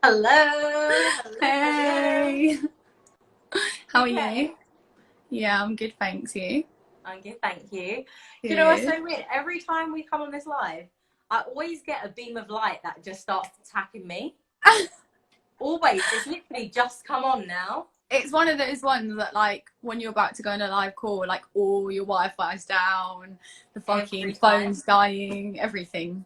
Hello. Hey, how are Okay. you? Yeah, I'm good, thanks. You? I'm good, thank you. Do you know what's Good. so weird? Every time we come on this live, I always get a beam of light that just starts attacking me. Always. It's literally just come on now. It's one of those ones that, like, when you're about to go on a live call, like, all your Wi-Fi's down, the fucking Every time. phone's dying, everything.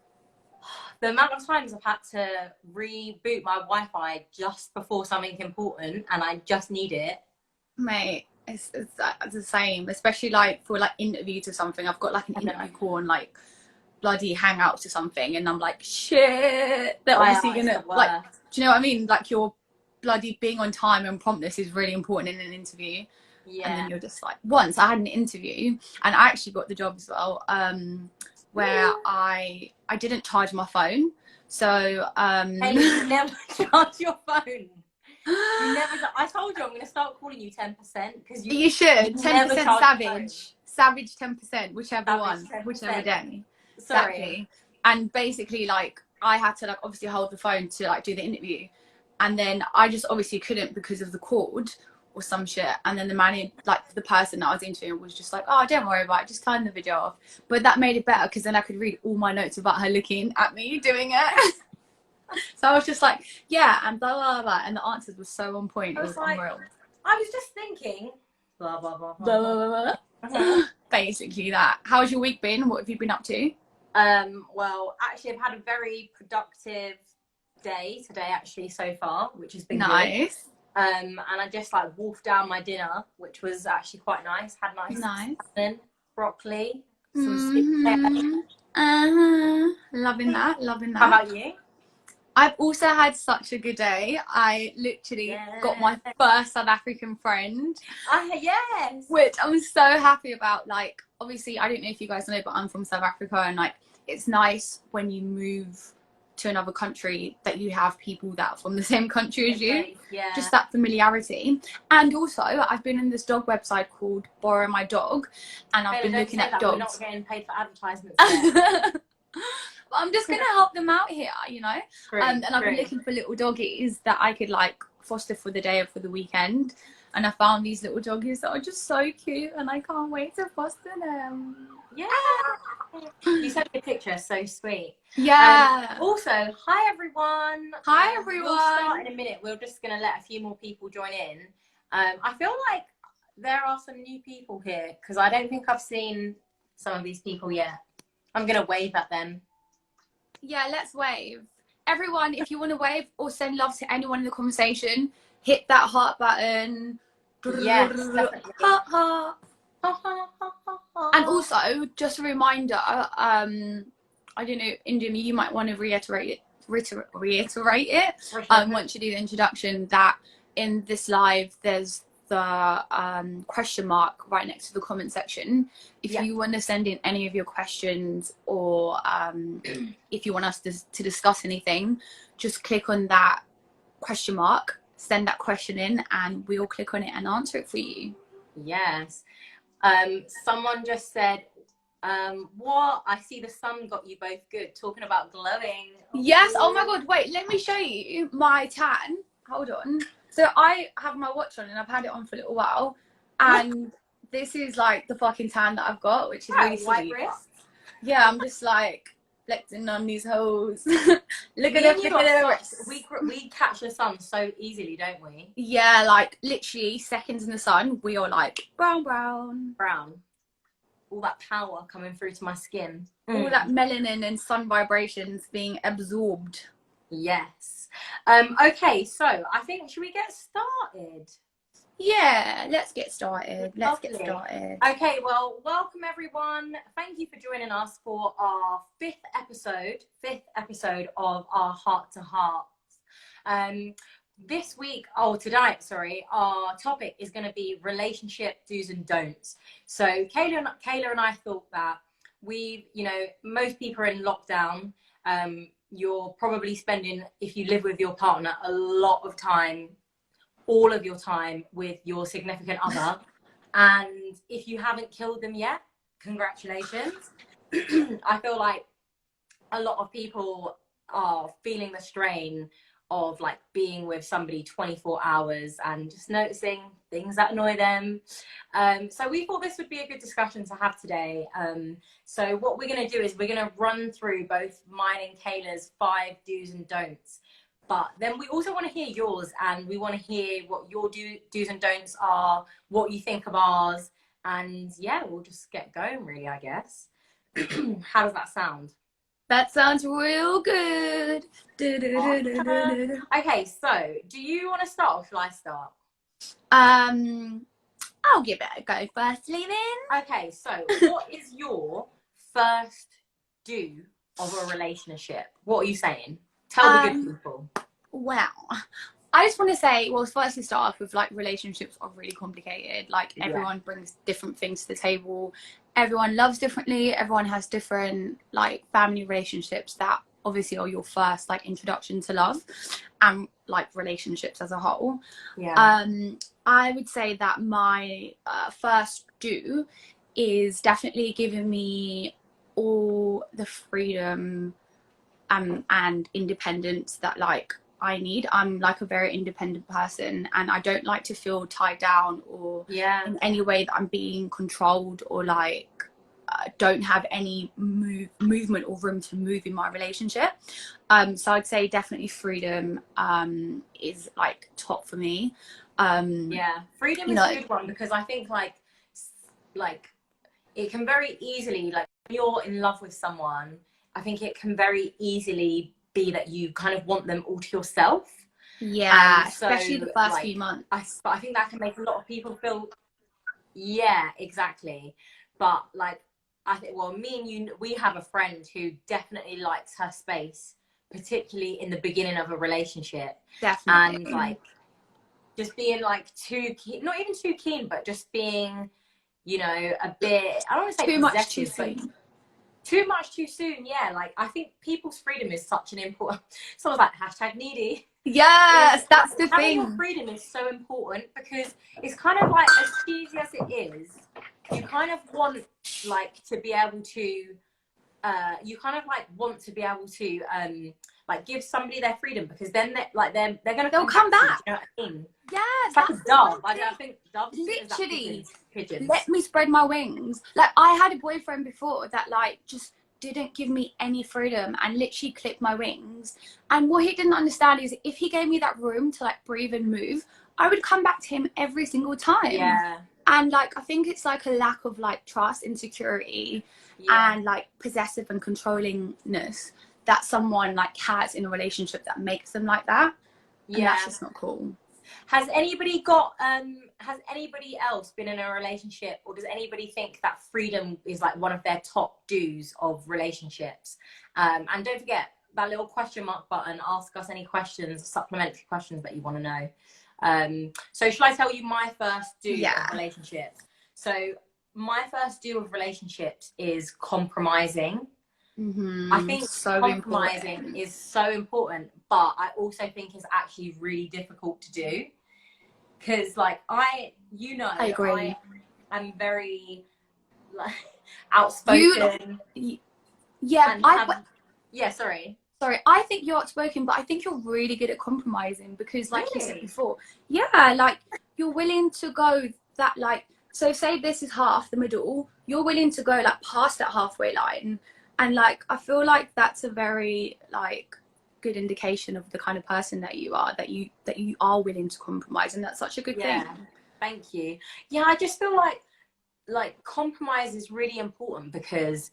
The amount of times I've had to reboot my Wi-Fi just before something important and I just need it. Mate, it's the same, especially, like, for, like, interviews or something. I've got, like, an I know. interview call on, like, bloody Hangouts or something, and I'm like, shit, they're I obviously know, it's gonna, the like, worst. do you know what I mean? Like, your bloody being on time and promptness is really important in an interview. And Yeah. then you're just like, once I had an interview and I actually got the job as well, where I didn't charge my phone. So Hey, you never charge your phone. You never. I told you I'm going to start calling you 10% because you you should never 10% charge your phone. savage 10%, whichever Savage one, whichever 10%. day. Sorry. Exactly. And basically, like, I had to, like, obviously hold the phone to, like, do the interview, and then I just obviously couldn't because of the cord or some shit. And then the man, like, the person that I was interviewing was just like, oh, don't worry about it, just turn the video off. But that made it better because then I could read all my notes about her looking at me doing it. So I was just like, yeah, and blah blah blah, and the answers were so on point. I It was was like, unreal. I was just thinking, blah blah blah blah Blah, blah, blah. blah, Uh-huh. blah. Basically that. How's your week been? What have you been up to? Well, actually, I've had a very productive day today, actually, so far, which has been good. Nice. And I just like wolfed down my dinner, which was actually quite nice. Had nice Nice. salmon, broccoli, some sweet potato. Mm-hmm. Uh-huh. Loving that. Loving How that. about you? I've also had such a good day. I literally got Yeah. my first South African friend, Yes. which I'm so happy about. Like, obviously, I don't know if you guys know, but I'm from South Africa, and, like, it's nice when you move to another country that you have people that are from the same country as you. Yeah. Just that familiarity. And also, I've been in this dog website called Borrow My Dog, and I've Taylor, been don't looking say at that. We're not dogs. getting paid for advertisements yet. But I'm just gonna help them out here, you know. True. And I've been True. looking for little doggies that I could, like, foster for the day or for the weekend. And I found these little doggies that are just so cute, and I can't wait to foster them. Yeah. You sent me a picture. So sweet. Yeah. Also, hi everyone. Hi We'll start everyone. in a minute. We're just going to let a few more people join in. I feel like there are some new people here because I don't think I've seen some of these people yet. I'm going to wave at them. Yeah, let's wave. Everyone, if you want to wave or send love to anyone in the conversation, hit that heart button. Yes, definitely. Heart, heart. And also, just a reminder, I don't know, Indian, you might want to reiterate it once you do the introduction, that in this live there's the question mark right next to the comment section. If you want to send in any of your questions, or if you want us to discuss anything, just click on that question mark, send that question in, and we'll click on it and answer it for you. Yes. Someone just said, what? I see the sun got you both good. Talking about glowing. Yes. Oh my god. Wait. Let me show you my tan. Hold on. So I have my watch on and I've had it on for a little while, and this is like the fucking tan that I've got, which is really White silly. wrist. Yeah, I'm just like flexing on these hoes. Look at the wrists. We catch the sun so easily, don't we? Yeah, like literally seconds in the sun, we are like brown. Brown. All that power coming through to my skin. All that melanin and sun vibrations being absorbed. Yes. Okay, so I think, should we get started? Yeah, let's get started. Lovely. Okay, well, welcome everyone. Thank you for joining us for our fifth episode of our Heart to Hearts. Tonight, our topic is going to be relationship do's and don'ts. So Kayla and I thought that most people are in lockdown. You're probably spending, if you live with your partner, a lot of time, all of your time with your significant other. And if you haven't killed them yet, congratulations. I feel like a lot of people are feeling the strain of like being with somebody 24 hours and just noticing things that annoy them. So we thought this would be a good discussion to have today. So what we're going to do is we're going to run through both mine and Kayla's 5 do's and don'ts. But then we also want to hear yours, and we want to hear what your do's and don'ts are, what you think of ours, and yeah, we'll just get going really, I guess. How does that sound? That sounds real good. Awesome. Okay, so do you want to start or shall I start? I'll give it a go firstly then. Okay, so what is your first do of a relationship? What are you saying? Tell the good people. Well, I just want to say, well, firstly start off with like relationships are really complicated. Like everyone brings different things to the table. Everyone loves differently. Everyone has different like family relationships that obviously are your first like introduction to love and like relationships as a whole. Yeah. I would say that my first do is definitely giving me all the freedom and independence that like I need. I'm like a very independent person, and I don't like to feel tied down or in any way that I'm being controlled or like don't have any movement or room to move in my relationship. So I'd say definitely freedom is like top for me. Freedom is a good one, because I think like it can very easily, like when you're in love with someone, I think it can very easily be that you kind of want them all to yourself. Yeah, so, especially the first few months. I think that can make a lot of people feel, yeah, exactly. But like, I think, well, me and you, we have a friend who definitely likes her space, particularly in the beginning of a relationship. Definitely. And like, just being like too keen, not even too keen, but just being, you know, a bit, I don't want to say too much too soon. Too much too soon, yeah. Like, I think people's freedom is such an important, someone's like #needy. Yes, that's the thing. Having your freedom is so important, because it's kind of like, as cheesy as it is, you kind of want like to be able to like give somebody their freedom, because then they'll come back. You know what I mean? Yeah, it's like a dove. I think doves literally pigeons. Let me spread my wings. Like, I had a boyfriend before that like just didn't give me any freedom and literally clipped my wings. And what he didn't understand is if he gave me that room to like breathe and move, I would come back to him every single time. Yeah. And like, I think it's like a lack of like trust, insecurity, and like possessive and controllingness that someone like has in a relationship that makes them like that. And that's just not cool. Has anybody else been in a relationship, or does anybody think that freedom is like one of their top do's of relationships? And don't forget that little question mark button. Ask us any questions, supplementary questions that you want to know. So shall I tell you my first do of relationships? So my first do of relationships is compromising. I think compromising is so important, but I also think it's actually really difficult to do, because like I agree. I'm very like outspoken. Sorry, I think you're outspoken, but I think you're really good at compromising, because like you said before, like you're willing to go that, like, so say this is half the middle, you're willing to go like past that halfway line. And like, I feel like that's a very like good indication of the kind of person that you are, that you are willing to compromise, and that's such a good thing. Thank you. Yeah, I just feel like compromise is really important, because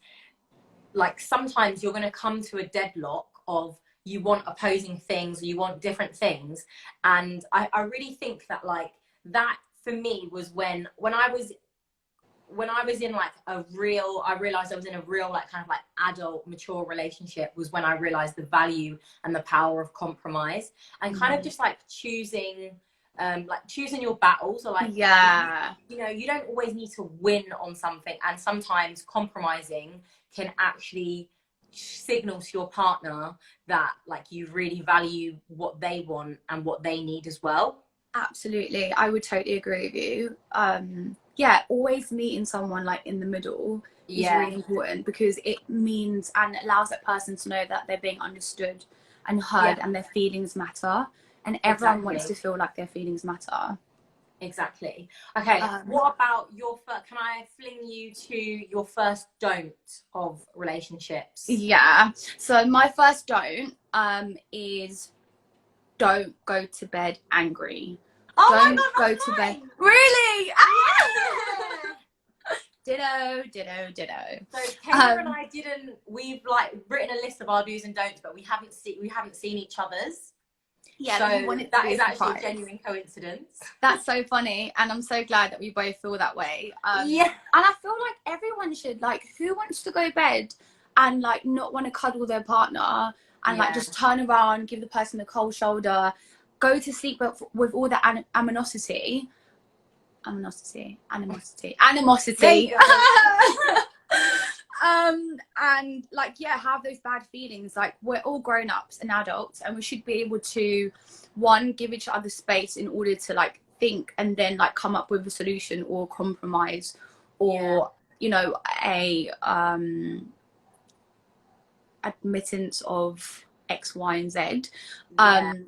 like sometimes you're going to come to a deadlock of you want opposing things, or you want different things, and I really think that like that for me was when I was in like I realized I was in a real like kind of like adult mature relationship, was when I realized the value and the power of compromise, and kind of just like choosing your battles, or like you know, you don't always need to win on something, and sometimes compromising can actually signal to your partner that like you really value what they want and what they need as well. Absolutely, I would totally agree with you. Always meeting someone like in the middle is really important, because it means and allows that person to know that they're being understood and heard, and their feelings matter, and everyone wants to feel like their feelings matter. Exactly. Okay, what about your first, can I fling you to your first don't of relationships? Yeah, so my first don't is don't go to bed angry. Oh, don't my God, go to bed. mine. Really? Yeah. Ditto. So Kayla and I we've like written a list of our do's and don'ts, but we haven't seen each other's. Yeah, so that is actually a genuine coincidence. That's so funny, and I'm so glad that we both feel that way. Yeah. And I feel like everyone should, like, who wants to go to bed and like not want to cuddle their partner and like just turn around, give the person a cold shoulder, go to sleep with all the animosity. And like, yeah, have those bad feelings. Like, we're all grown-ups and adults, and we should be able to, one, give each other space in order to like think and then like come up with a solution or compromise, or you know, a admittance of X, Y, and Z. I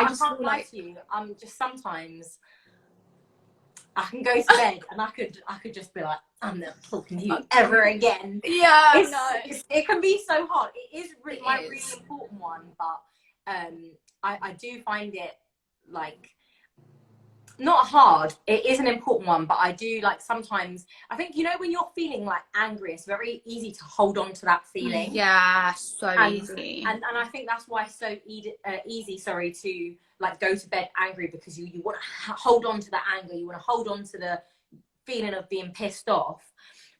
just can't feel lie like to you, just sometimes I can go to bed and I could just be like, I'm not talking to you ever again. Yeah, it can be so hard. It is really important one, but I do find it like not hard. It is an important one, but I do like sometimes. I think, you know, when you're feeling like angry, it's very easy to hold on to that feeling. Yeah, so easy. And I think that's why it's so easy. Sorry, to like go to bed angry, because you want to hold on to that anger. You want to hold on to the feeling of being pissed off.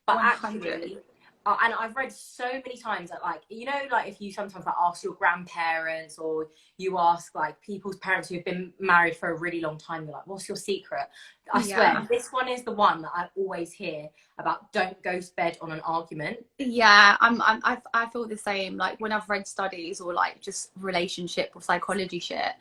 But 100. actually, and I've read so many times that, like, you know, like if you sometimes like ask your grandparents, or you ask like people's parents who've been married for a really long time, you're like, what's your secret? I swear this one is the one that I always hear about. Don't go to bed on an argument. Yeah, I feel the same. Like, when I've read studies or like just relationship or psychology shit,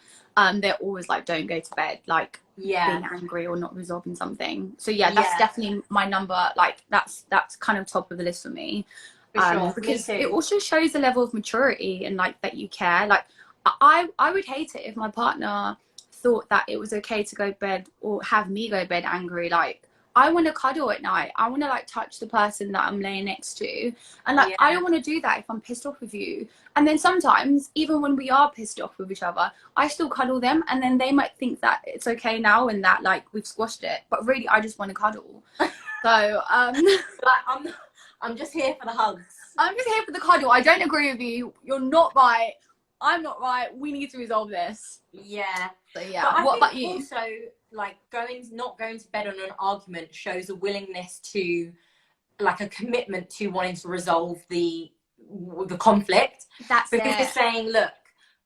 they're always like, don't go to bed like being angry or not resolving something. So that's definitely my number. Like, that's kind of top of the list for me. Because it also shows the level of maturity and like that you care. Like, I would hate it if my partner thought that it was okay to go to bed or have me go to bed angry. Like, I want to cuddle at night. I want to like touch the person that I'm laying next to, and like I don't want to do that if I'm pissed off with you. And then sometimes, even when we are pissed off with each other, I still cuddle them, and then they might think that it's okay now and that like we've squashed it, but really I just want to cuddle. So like, I'm just here for the hugs. I'm just here for the cuddle. I don't agree with you. You're not right. I'm not right. We need to resolve this. Yeah. So yeah. What about you? Also, like, not going to bed on an argument shows a willingness to, like, a commitment to wanting to resolve the conflict. That's because it. It's saying, look,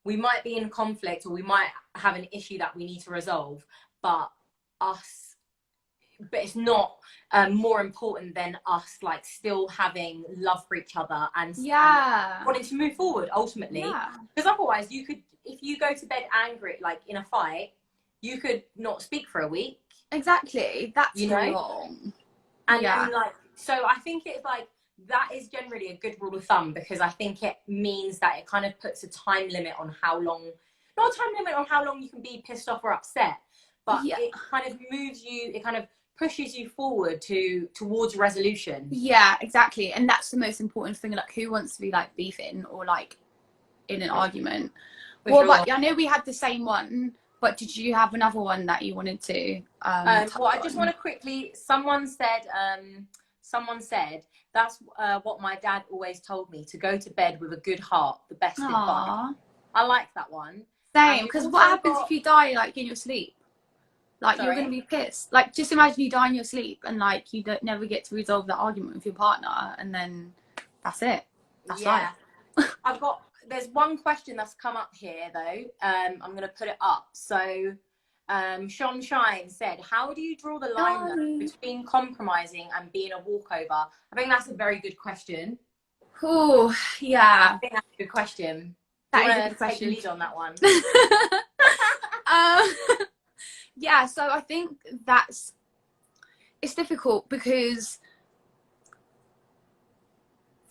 we might be in conflict, or we might have an issue that we need to resolve, but it's not more important than us like still having love for each other and wanting to move forward ultimately. Because otherwise, you could, if you go to bed angry, like in a fight, you could not speak for a week. Exactly. That's wrong. And like, so I think it's like, that is generally a good rule of thumb, because I think it means that it kind of puts a time limit on how long, not a time limit on how long you can be pissed off or upset, but it kind of moves you, it kind of pushes you forward towards resolution. Yeah, exactly. And that's the most important thing. Like, who wants to be like beefing or like in an argument? But I know we had the same one, but did you have another one that you wanted to I just want to quickly, someone said that's what my dad always told me, to go to bed with a good heart, the best advice. I like that one. Same, because what happens if you die like in your sleep? Like, you're going to be pissed. Like, just imagine you die in your sleep and like you don't never get to resolve that argument with your partner, and then that's it. That's life. There's one question that's come up here though. I'm going to put it up. So Sean Shine said, how do you draw the line between compromising and being a walkover? I think that's a very good question. Oh, yeah. I think that's a good question. That is a good question. Take the lead on that one. Yeah, so I think it's difficult, because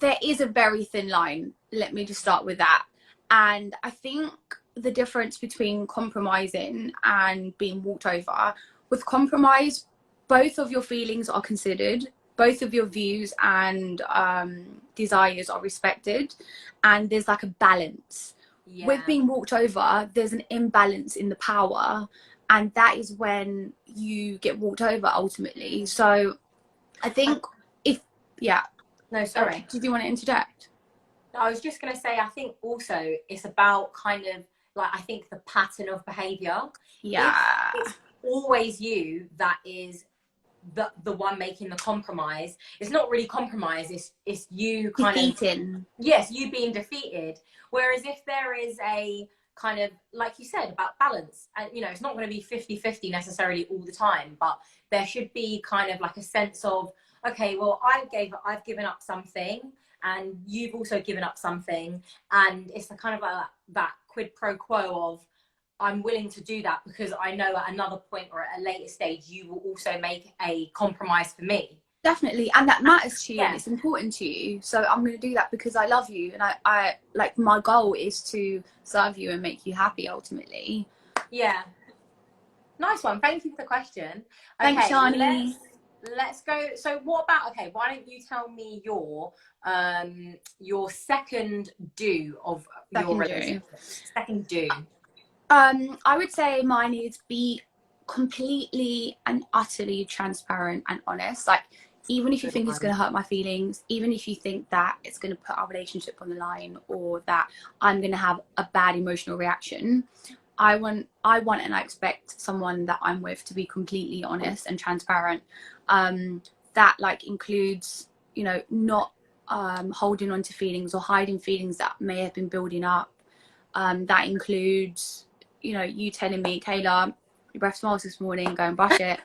there is a very thin line. Let me just start with that. And I think the difference between compromising and being walked over, with compromise, both of your feelings are considered, both of your views and desires are respected, and there's like a balance. Yeah. With being walked over, there's an imbalance in the power, and that is when you get walked over ultimately. So I think No, sorry. did you want to interject? I was just going to say, I think also it's about kind of like, I think the pattern of behavior. Yeah. If it's always you that is the one making the compromise, it's not really compromise, it's you kind Defeating. yes, you being defeated. Whereas if there is a kind of, like you said, about balance, and you know, it's not going to be 50-50 necessarily all the time, but there should be kind of like a sense of, okay, well, I've given up something and you've also given up something, and it's the kind of that quid pro quo of, I'm willing to do that because I know at another point or at a later stage you will also make a compromise for me. Definitely, and that matters to you, Yeah. and it's important to you. So I'm going to do that because I love you, and I like, my goal is to serve you and make you happy ultimately. Yeah. Nice one. Thank you for the question. Thanks, Okay, Shani. let's go. So what about, okay, why don't you tell me your second do of your relationship? Second do. I would say mine is be completely and utterly transparent and honest. Like, even if you think it's going to hurt my feelings, even if you think that it's going to put our relationship on the line, or that I'm going to have a bad emotional reaction, I want and I expect someone that I'm with to be completely honest and transparent. That like includes, you know, not holding on to feelings or hiding feelings that may have been building up. That includes, you know, you telling me, Kayla, your breath smells this morning, go and brush it.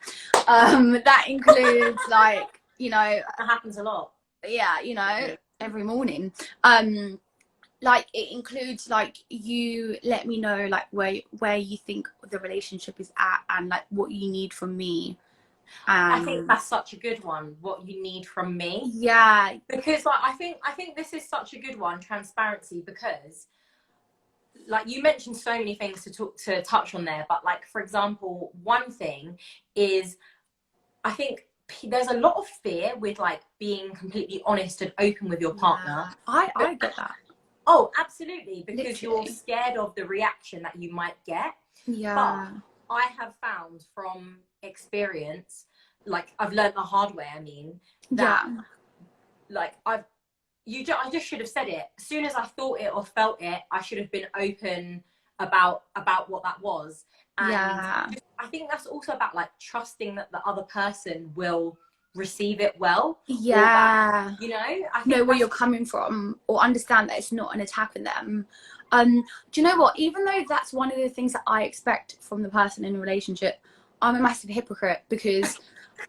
That includes, like, you know, that happens a lot. Yeah, you know, every morning. Like, it includes, like, you let me know, like, where you think the relationship is at, and like what you need from me. I think that's such a good one, what you need from me. Yeah, because like I think this is such a good one, transparency, because like you mentioned so many things to touch on there, but like, for example, one thing is, I think there's a lot of fear with like being completely honest and open with your partner. I get that. Oh, absolutely, because Literally. you're scared of the reaction that you might get. Yeah. But I have found from experience, like I've learned the hard way, I mean, that like I just should have said it. As soon as I thought it or felt it, I should have been open about what that was. And I think that's also about like trusting that the other person will receive it well. Yeah. That, you know, I know where you're coming from, or understand that it's not an attack on them. Do you know what? Even though that's one of the things that I expect from the person in a relationship, I'm a massive hypocrite, because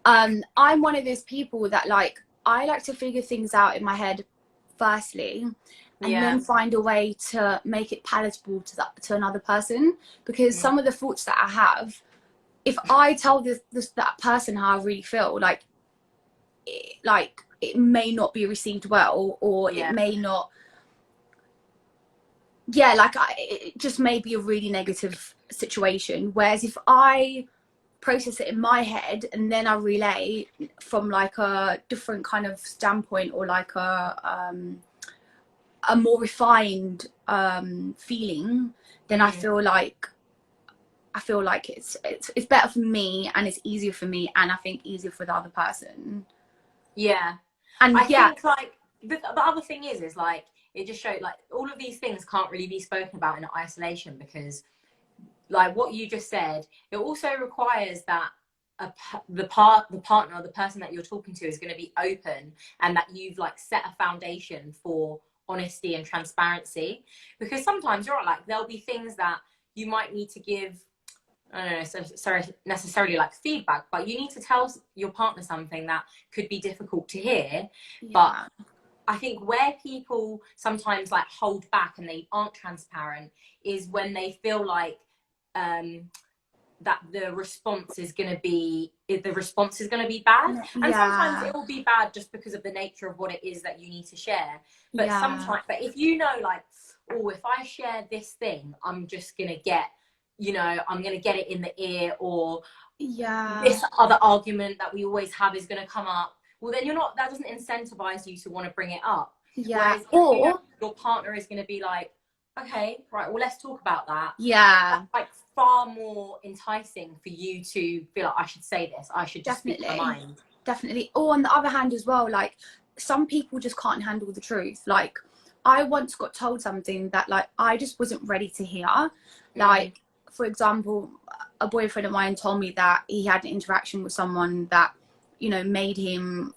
I'm one of those people that, like, I like to figure things out in my head firstly, and then find a way to make it palatable to another person. Because some of the thoughts that I have, if I tell that person how I really feel, like it may not be received well, or it may not, it just may be a really negative situation. Whereas if I process it in my head and then I relay from like a different kind of standpoint, or like a more refined feeling, then I feel like it's better for me, and it's easier for me, and I think easier for the other person. Yeah. And I think like the other thing is like, it just showed like all of these things can't really be spoken about in isolation, because like what you just said, it also requires that the partner or the person that you're talking to is going to be open, and that you've like set a foundation for honesty and transparency. Because sometimes you're right, like there'll be things that you might need to give, I don't know, necessarily like feedback, but you need to tell your partner something that could be difficult to hear. But I think where people sometimes like hold back and they aren't transparent is when they feel like that the response is going to be bad. And sometimes it will be bad just because of the nature of what it is that you need to share. But sometimes, but if you know, like, oh, if I share this thing, I'm just going to get, you know, I'm going to get it in the ear, or this other argument that we always have is going to come up. Well, then that doesn't incentivize you to want to bring it up. Whereas if you know your partner is going to be like, okay, right, well, let's talk about that. That's like far more enticing for you to feel like, I should say this, I should just speak my mind. Definitely. Or on the other hand as well, like, some people just can't handle the truth. Like, I once got told something that, like, I just wasn't ready to hear. Like, for example, a boyfriend of mine told me that he had an interaction with someone that, you know, made him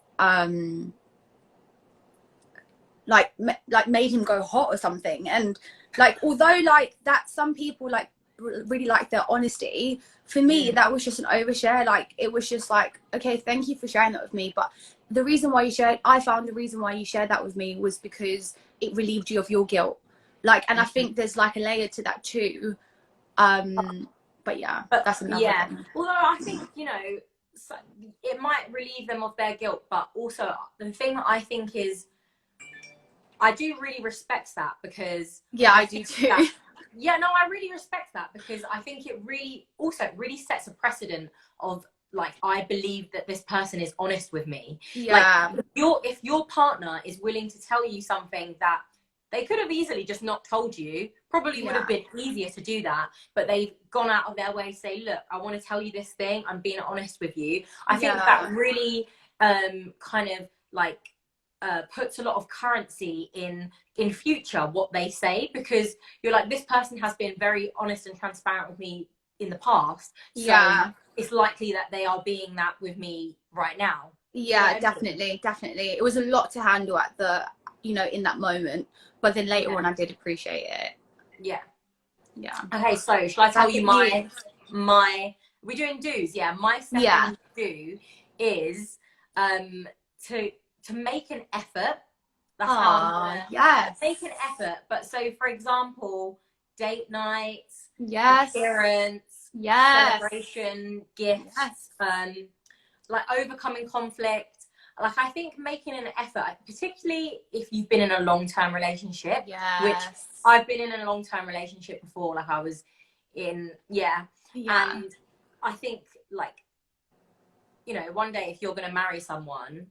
made him go hot or something. And like, although like that, some people like really like their honesty, for me that was just an overshare. Like, it was just like, okay, thank you for sharing that with me, but I found the reason why you shared that with me was because it relieved you of your guilt. Like, and I think there's like a layer to that too. But that's another thing. Although I think, you know, it might relieve them of their guilt, but also the thing that I think is, I do really respect that, because I do too. I really respect that, because I think it really sets a precedent of, like, I believe that this person is honest with me. Like, if your partner is willing to tell you something that they could have easily just not told you, probably would have been easier to do that, but they've gone out of their way to say, look, I want to tell you this thing, I'm being honest with you. I think that really kind of like puts a lot of currency in future what they say, because you're like, this person has been very honest and transparent with me in the past, so it's likely that they are being that with me right now. Definitely it was a lot to handle at the, you know, in that moment, but then later on I did appreciate it. Okay, so shall I tell you my we're doing do's? My second do is to make an effort. That's how make an effort. But so, for example, date nights, appearance, celebration, gifts, like overcoming conflict. Like, I think making an effort, particularly if you've been in a long-term relationship, which I've been in a long-term relationship before, like I was in, and I think, like, you know, one day if you're going to marry someone,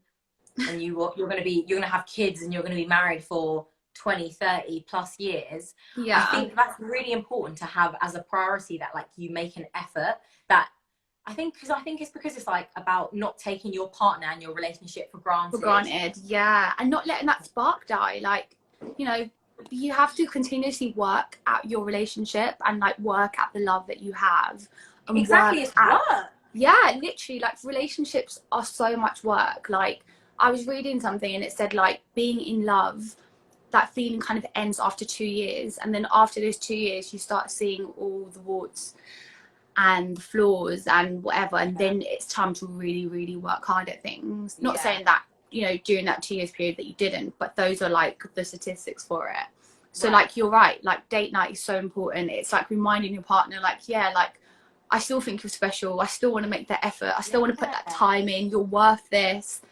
and you're going to have kids, and you're going to be married for 20, 30 plus years, I think that's really important to have as a priority, that like you make an effort. That I think it's like about not taking your partner and your relationship for granted, and not letting that spark die. Like, you know, you have to continuously work at your relationship and like work at the love that you have. And it's work. Literally, like, relationships are so much work. Like, I was reading something and it said, like, being in love, that feeling kind of ends after 2 years, and then after those 2 years you start seeing all the warts and flaws and whatever, and then it's time to really, really work hard at things. Not saying that, you know, during that 2 years period that you didn't, but those are like the statistics for it. So like, you're right, like, date night is so important. It's like reminding your partner, like, like, I still think you're special, I still want to make the effort, I still want to put that time in, you're worth this,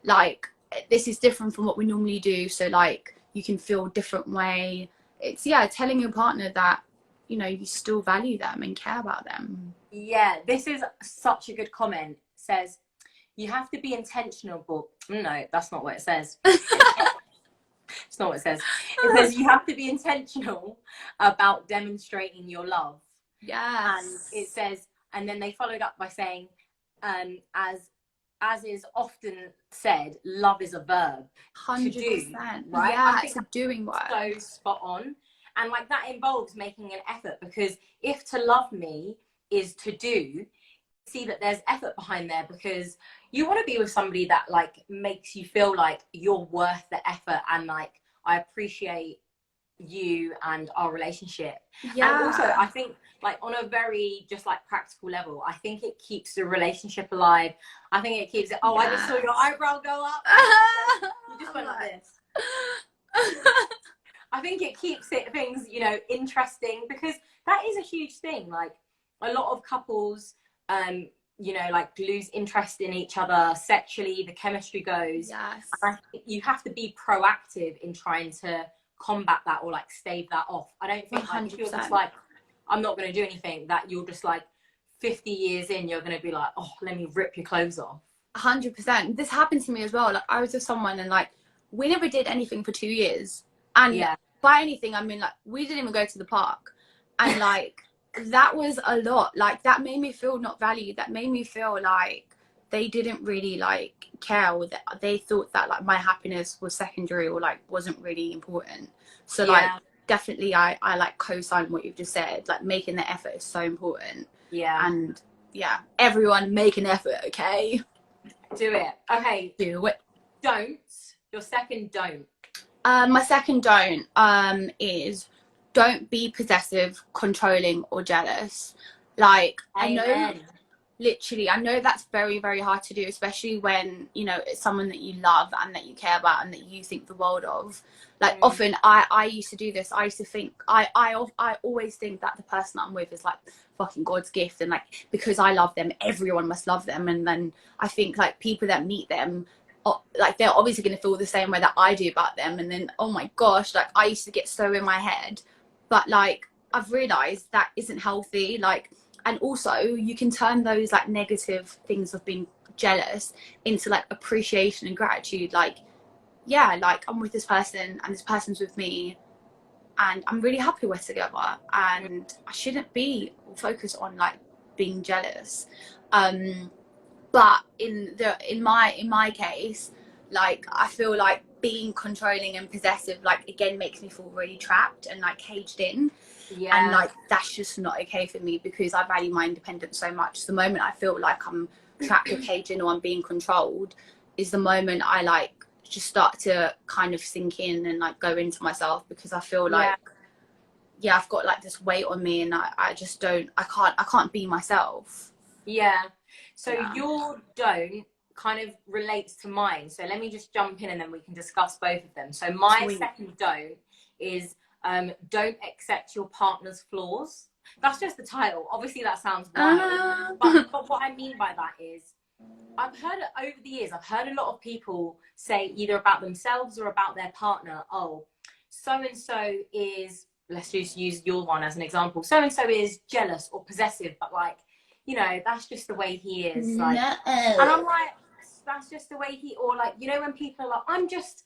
like, this is different from what we normally do, so like, you can feel a different way. It's telling your partner that, you know, you still value them and care about them. This is such a good comment. It says you have to be intentional, but no, that's not what it says. It's not what it says. It says you have to be intentional about demonstrating your love. And it says, and then they followed up by saying, as is often said, love is a verb. 100%. To do, right? I think it's doing work. So spot on. And like, that involves making an effort, because if to love me is to do, see that there's effort behind there, because you want to be with somebody that like makes you feel like you're worth the effort, and like, I appreciate you and our relationship. And also, I think, like, on a very just like practical level, I think it keeps the relationship alive. I think it keeps it. I just saw your eyebrow go up. You just went like this. I think it keeps things, you know, interesting, because that is a huge thing. Like, a lot of couples, you know, like lose interest in each other sexually, the chemistry goes. Yes. And I think you have to be proactive in trying to combat that or like stave that off. I don't think like, if you're just 100%. like, I'm not going to do anything, that you're just like 50 years in, you're going to be like, oh, let me rip your clothes off. 100%. This happened to me as well. Like, I was with someone and like we never did anything for 2 years, and Yeah. by anything I mean like we didn't even go to the park, and like that was a lot. Like that made me feel not valued. That made me feel like they didn't really like care, or that they thought that like my happiness was secondary or like wasn't really important. So like Yeah. definitely I like co-sign what you've just said. Like making the effort is so important. Yeah. And yeah, everyone make an effort, okay? Do it. Okay. Do it. Don't. Your second don't. My second don't is don't be possessive, controlling, or jealous. Like Amen. I know that's very, very hard to do, especially when, you know, it's someone that you love and that you care about and that you think the world of. Like often I used to do this. I used to think, I always think that the person I'm with is like fucking God's gift, and like because I love them, everyone must love them. And then I think like people that meet them, like they're obviously going to feel the same way that I do about them. And then, oh my gosh, like I used to get so in my head, but like I've realized that isn't healthy. Like, and also you can turn those like negative things of being jealous into like appreciation and gratitude. Like, yeah, like I'm with this person and this person's with me and I'm really happy we're together, and I shouldn't be focused on like being jealous. But in my case, like I feel like being controlling and possessive like again makes me feel really trapped and like caged in. Yeah. And like that's just not okay for me because I value my independence so much. The moment I feel like I'm trapped or caged in or I'm being controlled is the moment I like just start to kind of sink in and like go into myself, because I feel like yeah I've got like this weight on me and I just don't I can't be myself. Yeah. So Yeah. your don't kind of relates to mine. So let me just jump in and then we can discuss both of them. So my Sweet. second don't is don't accept your partner's flaws. That's just the title. Obviously that sounds wild. But what I mean by that is I've heard over the years, I've heard a lot of people say either about themselves or about their partner, oh, so-and-so is, let's just use your one as an example, so-and-so is jealous or possessive, but like, you know, that's just the way he is. Like, No. and I'm like, that's just the way he, or like, you know, when people are like, I'm just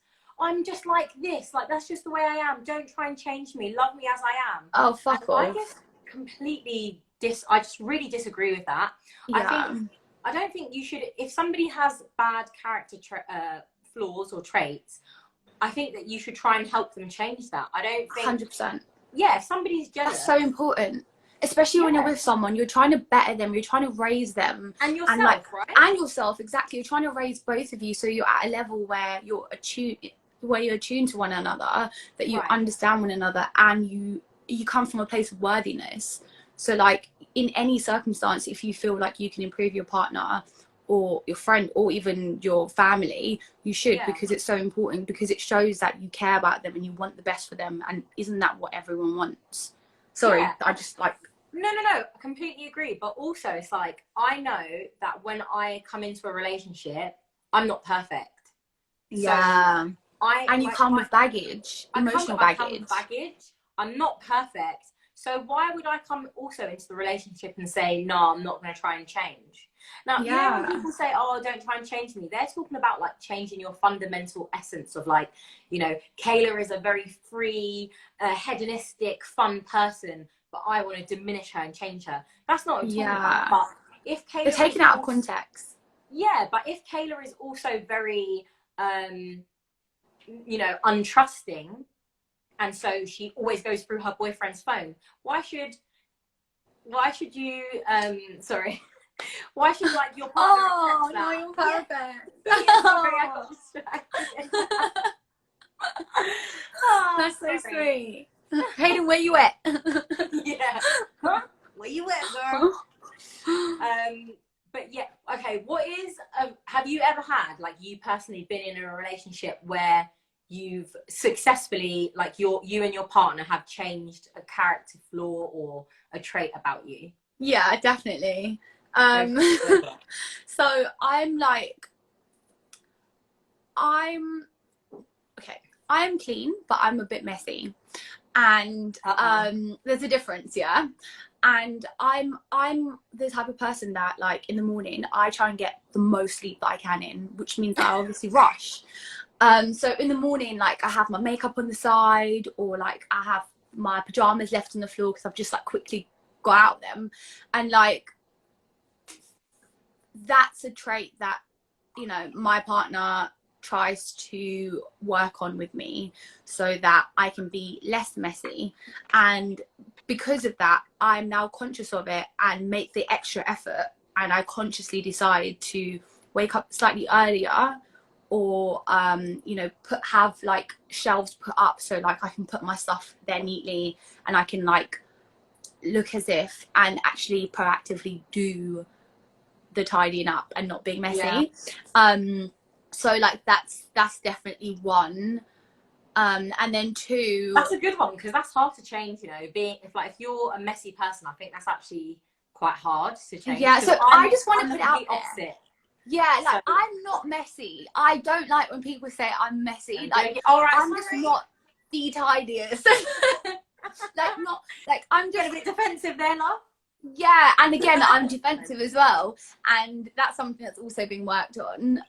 like this, like, that's just the way I am. Don't try and change me. Love me as I am. Oh, fuck off. I just completely I just really disagree with that. Yeah. I don't think you should, if somebody has bad character flaws or traits, I think that you should try and help them change that. I don't think 100%. Yeah, if somebody's jealous. That's so important. Especially when you're with someone, you're trying to better them, you're trying to raise them. And yourself, and like, right? And yourself, exactly. You're trying to raise both of you so you're at a level where you're attuned to one another, that you understand one another, and you come from a place of worthiness. So like in any circumstance, if you feel like you can improve your partner or your friend or even your family, you should, because it's so important, because it shows that you care about them and you want the best for them. And isn't that what everyone wants? Sorry, I just like... No, I completely agree. But also it's like, I know that when I come into a relationship, I'm not perfect. Yeah. So and you come with baggage, emotional baggage. I come with baggage. I'm not perfect. So why would I come also into the relationship and say, no, I'm not going to try and change? Now, you know when people say, oh, don't try and change me, they're talking about like changing your fundamental essence of like, you know, Kayla is a very free, hedonistic, fun person, but I want to diminish her and change her. That's not what I'm talking about. But if Kayla... They're taken out of context. Yeah, but if Kayla is also very, you know, untrusting, and so she always goes through her boyfriend's phone, why should you why should like your partner accept that? No, you're perfect. Yeah, sorry, I got distracted. That's so sweet. Hayden, where you at? Yeah. Huh? Where you at, girl? But yeah, okay, what is have you ever had, like, you personally been in a relationship where you've successfully, like, you and your partner have changed a character flaw or a trait about you? Yeah, definitely. Go Um, for it. so I'm okay. I'm clean, but I'm a bit messy, and there's a difference, yeah. And I'm the type of person that, like, in the morning I try and get the most sleep that I can in, which means that I obviously rush. So in the morning, like, I have my makeup on the side, or like I have my pajamas left on the floor because I've just like quickly got out them, and like that's a trait that, you know, my partner tries to work on with me so that I can be less messy. And because of that, I'm now conscious of it and make the extra effort, and I consciously decide to wake up slightly earlier, or you know, have like shelves put up so like I can put my stuff there neatly, and I can like look as if and actually proactively do the tidying up and not being messy. Yeah. So like that's definitely one. And then two, That's a good one, because that's hard to change, you know, being if you're a messy person, I think that's actually quite hard to change. Yeah, so I just want to put it out there. Opposite. Yeah, like, so, I'm not messy. I don't like when people say I'm messy. Like, all right, I'm just not the tidiest. Like, not like I'm just a bit defensive there, love. Yeah, and again, I'm defensive as well, and that's something that's also been worked on.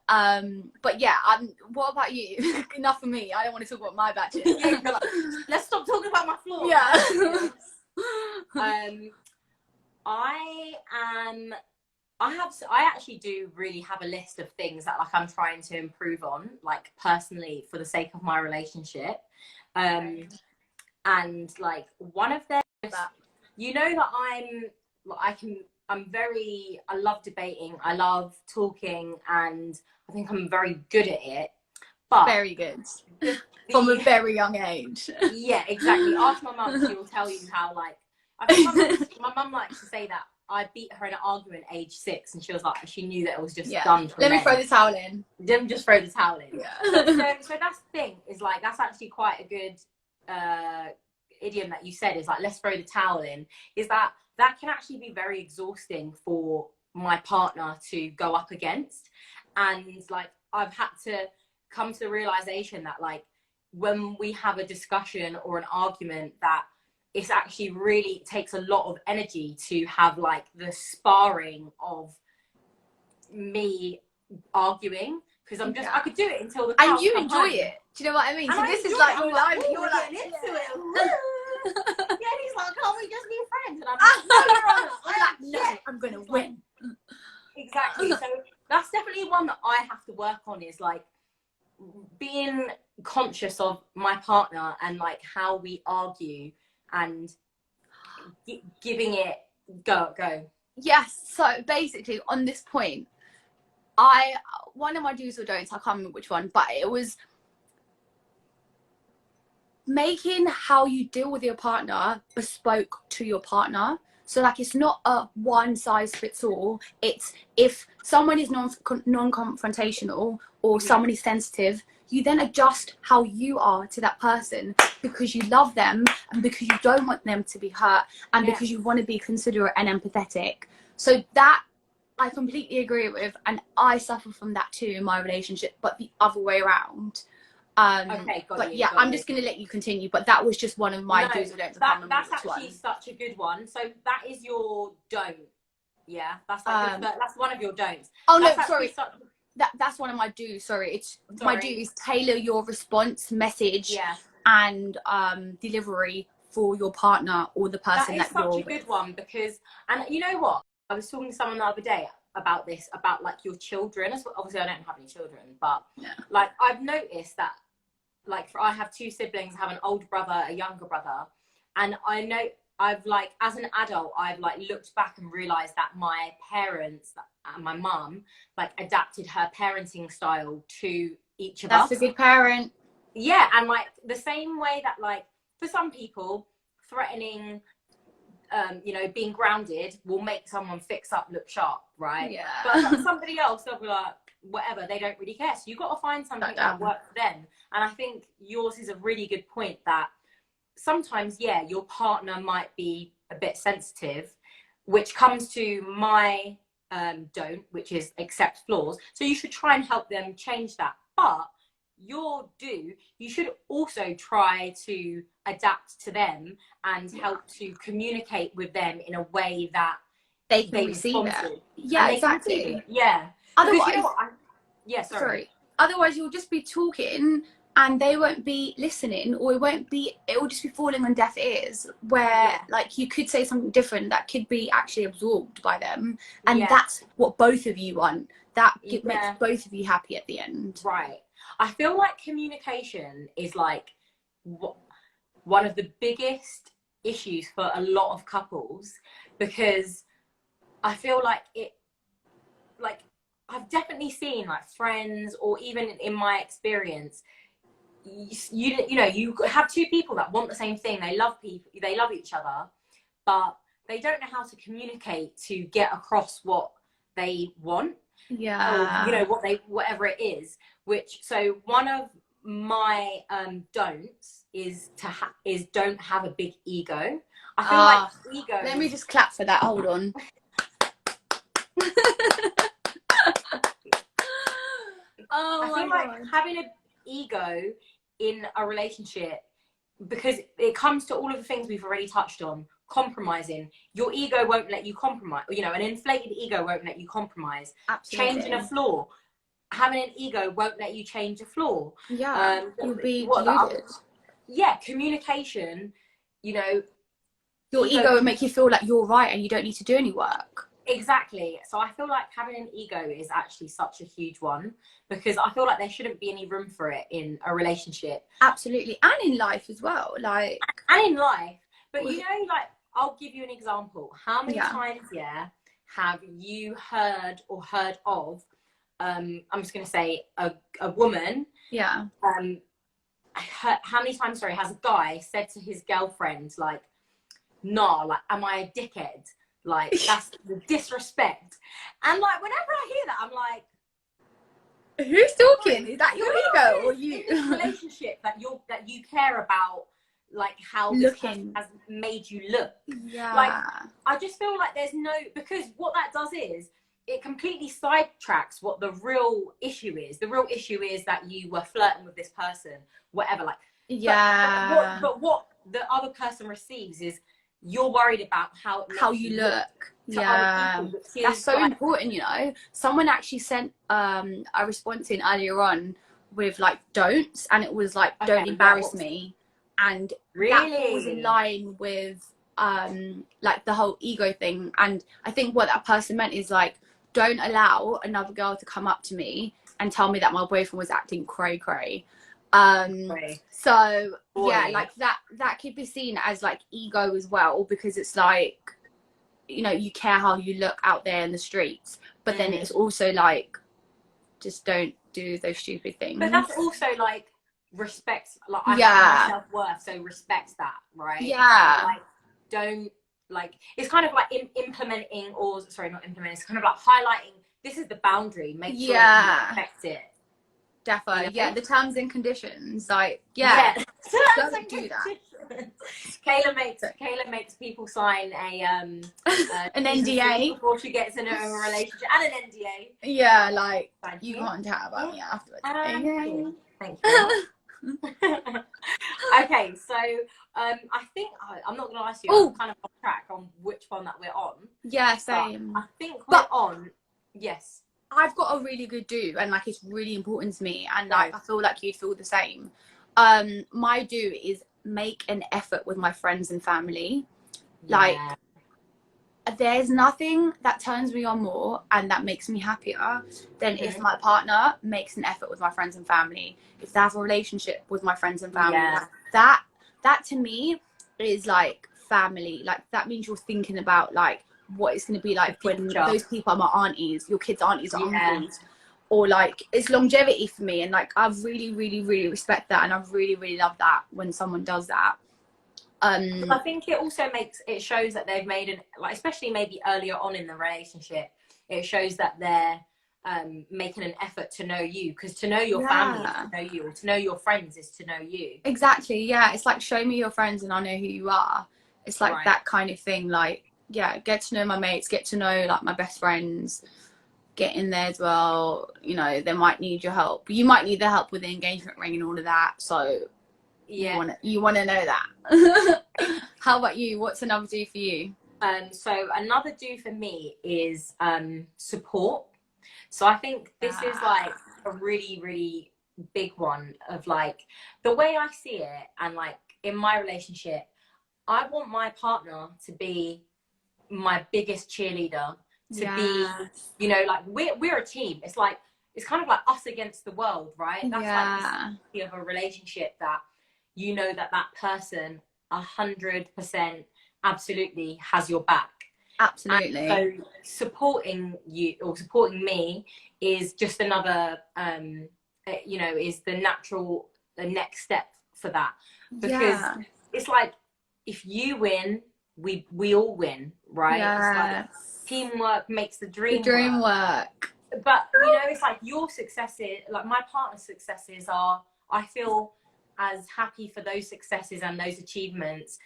But yeah, what about you? Enough for me. I don't want to talk about my batches. Let's stop talking about my floor. Yeah. I actually do really have a list of things that like I'm trying to improve on, like personally, for the sake of my relationship. And like one of them, you know, that I love debating, I love talking, and I think I'm very good at it. But very good. From a very young age. Yeah, exactly. Ask my mum, she will tell you how, like, I think my mum likes to say that I beat her in an argument age 6, and she was like, she knew that it was just done for Let me throw the towel in. Just throw the towel in. Yeah. So that's the thing, is like, that's actually quite a good idiom that you said, is like, let's throw the towel in, is that can actually be very exhausting for my partner to go up against. And like, I've had to come to the realization that, like, when we have a discussion or an argument, that it's actually really takes a lot of energy to have like the sparring of me arguing, because I'm just I could do it until the cows and you come enjoy home. It. Do you know what I mean? And so I this is like your life. You're like into it. Yeah, and he's like, can't we just be friends? And I'm like, no, I'm gonna win. Exactly. So that's definitely one that I have to work on, is like being conscious of my partner and like how we argue, and giving it go. Yes. So basically, on this point, one of my do's or don'ts, I can't remember which one, but it was making how you deal with your partner bespoke to your partner. So like, it's not a one size fits all. It's, if someone is non-confrontational or someone is sensitive, you then adjust how you are to that person, because you love them and because you don't want them to be hurt, and because you want to be considerate and empathetic. So that I completely agree with, and I suffer from that too in my relationship, but the other way around. Okay, but yeah, I'm just going to let you continue, but that was just one of my do's or don'ts. That's actually such a good one. So that is your don't. Yeah, that's like that's one of your don'ts. Oh no, sorry. That's one of my do's. Sorry, my do is tailor your response, message, and delivery for your partner or the person that you're with. That is such a good one, because, and you know what? I was talking to someone the other day about this, about like your children. Obviously, I don't have any children, but like, I've noticed that, like, I have 2 siblings. I have an older brother, a younger brother, and I know I've, like, as an adult, I've like looked back and realized that my parents and my mum like adapted her parenting style to each of us. That's a good parent. Yeah, and like the same way that, like, for some people, threatening, you know, being grounded will make someone fix up, look sharp, right? Yeah. But somebody else, they'll be like, whatever, they don't really care. So you've got to find something that works for them. And I think yours is a really good point, that sometimes, your partner might be a bit sensitive, which comes to my don't, which is accept flaws. So you should try and help them change that. But your do, you should also try to adapt to them and help to communicate with them in a way that they can receive it. to. Yeah, exactly. Yeah. Otherwise, because, you know what, yeah, sorry. Otherwise, you'll just be talking and they won't be listening, or it will just be falling on deaf ears, where like you could say something different that could be actually absorbed by them, and that's what both of you want. That makes both of you happy at the end. Right. I feel like communication is like one of the biggest issues for a lot of couples, because I feel like I've definitely seen like friends, or even in my experience, you know, you have two people that want the same thing. They love each other, but they don't know how to communicate to get across what they want. Yeah. Or, you know, whatever it is. So one of my don'ts is don't have a big ego. I feel like ego. Let me just clap for that. Hold on. I feel like having an ego in a relationship, because it comes to all of the things we've already touched on. Compromising, your ego won't let you compromise. You know, an inflated ego won't let you compromise. Absolutely. Changing a flaw, having an ego won't let you change a flaw. Yeah, you'll be deluded. Communication, you know, your ego will make you feel like you're right and you don't need to do any work. Exactly. So I feel like having an ego is actually such a huge one, because I feel like there shouldn't be any room for it in a relationship. Absolutely. And in life as well. And in life. But you know, like, I'll give you an example. How many times, have you heard of, I'm just going to say a woman. Yeah. How many times, has a guy said to his girlfriend, like, nah, like, am I a dickhead? Like, that's the disrespect. And like, whenever I hear that, I'm like, who's talking? Is that your ego or you? In this relationship that you care about, like, how this person has made you look. Yeah. Like, I just feel like there's no, because what that does is it completely sidetracks what the real issue is. The real issue is that you were flirting with this person, whatever. Like, but what the other person receives is, you're worried about how you look. Yeah, people, that's so important. You know, someone actually sent a response in earlier on with like don'ts, and it was like, don't embarrass me, and that was in line with like the whole ego thing. And I think what that person meant is like, don't allow another girl to come up to me and tell me that my boyfriend was acting cray. So like that could be seen as like ego as well, because it's like, you know, you care how you look out there in the streets, but then it's also like, just don't do those stupid things. But that's also like respect, like, I have my self-worth, so respect that, right? Like, don't, like, it's kind of like implementing, or sorry, not implementing, it's kind of like highlighting, this is the boundary, make sure you respect it. Defo, you know? the terms and conditions, like, don't do that. Kayla makes people sign an NDA before she gets in a relationship, and an NDA. Yeah, like, you can't chat about me afterwards. Thank you. Okay, so I think I'm not going to ask you. I'm kind of off track on which one that we're on. Yeah, same. I think we're on. Yes. I've got a really good do, and like, it's really important to me, and like, I feel like you'd feel the same. My do is make an effort with my friends and family. Like, there's nothing that turns me on more and that makes me happier than if my partner makes an effort with my friends and family. If they have a relationship with my friends and family, that to me is like family. Like, that means you're thinking about like what it's going to be like when those people are my aunties, your kids' aunties or uncles, or like, it's longevity for me. And like, I really, really, really respect that, and I really, really love that when someone does that. I think it also shows that they've made like, especially maybe earlier on in the relationship, it shows that they're making an effort to know you, because to know your family is to know you, or to know your friends is to know you. Exactly. It's like, show me your friends and I know who you are. It's like that kind of thing. Like, yeah, get to know my mates, get to know like my best friends, get in there as well. You know, they might need your help. You might need their help with the engagement ring and all of that. So Yeah. you wanna know that. How about you? What's another do for you? So another do for me is support. So I think this is like a really, really big one of like the way I see it, and like in my relationship, I want my partner to be my biggest cheerleader, to be, you know, like we're a team. It's like it's kind of like us against the world, right? That's like the beauty of a relationship, that you know that that person 100% absolutely has your back. Absolutely. And so supporting you or supporting me is just another you know, is the next step for that, because it's like if you win, we all win, right? It's like teamwork makes the dream work. But you know, it's like your successes, like my partner's successes are, I feel as happy for those successes and those achievements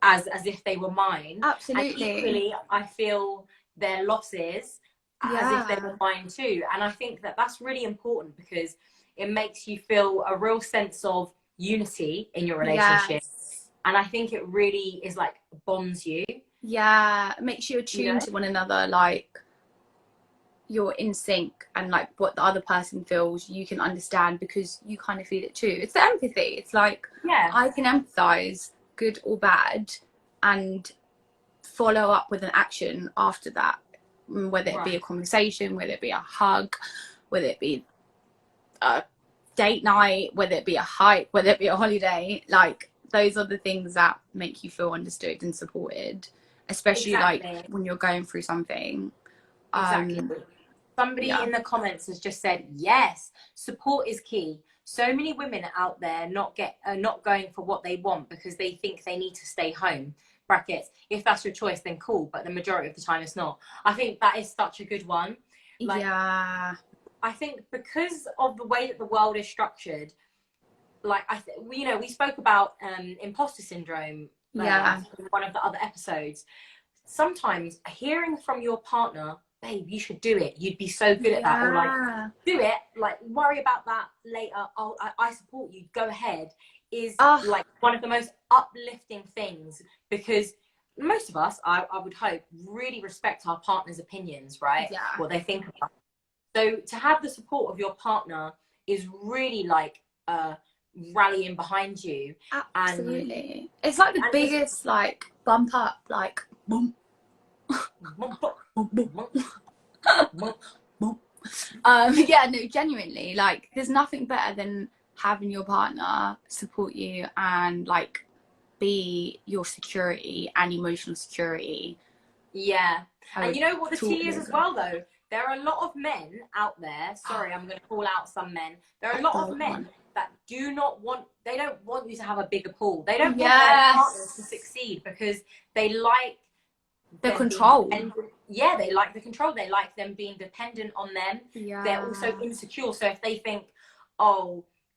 as if they were mine. Absolutely. And equally, I feel their losses as if they were mine too. And I think that that's really important, because it makes you feel a real sense of unity in your relationship. And I think it really is like bonds you. Yeah, it makes you attuned, you know, to one another, like you're in sync, and like what the other person feels you can understand because you kind of feel it too. It's the empathy. It's like, I can empathize, good or bad, and follow up with an action after that, whether it be a conversation, whether it be a hug, whether it be a date night, whether it be a hike, whether it be a holiday. Like those are the things that make you feel understood and supported, especially like when you're going through something. Somebody in the comments has just said, yes, support is key. So many women out there not going for what they want because they think they need to stay home. Brackets, if that's your choice, then cool, but the majority of the time it's not. I think that is such a good one. Like, I think because of the way that the world is structured, like you know, we spoke about imposter syndrome in one of the other episodes. Sometimes hearing from your partner, babe, you should do it, you'd be so good at that, or like, do it, like, worry about that later, I support you, go ahead, is like one of the most uplifting things, because most of us, I would hope, really respect our partner's opinions, right? What they think about. So to have the support of your partner is really like rallying behind you. Absolutely. And it's like the biggest like bump up, like boom. Yeah, no, genuinely, like there's nothing better than having your partner support you and like be your security and emotional security. And you know what the tea is as well, though? There are a lot of men out there, sorry, I'm going to call out some men, there are a lot of men that they don't want you to have a bigger pool. They don't want their partners to succeed because they like the control. They like the control. They like them being dependent on them. They're also insecure. So if they think,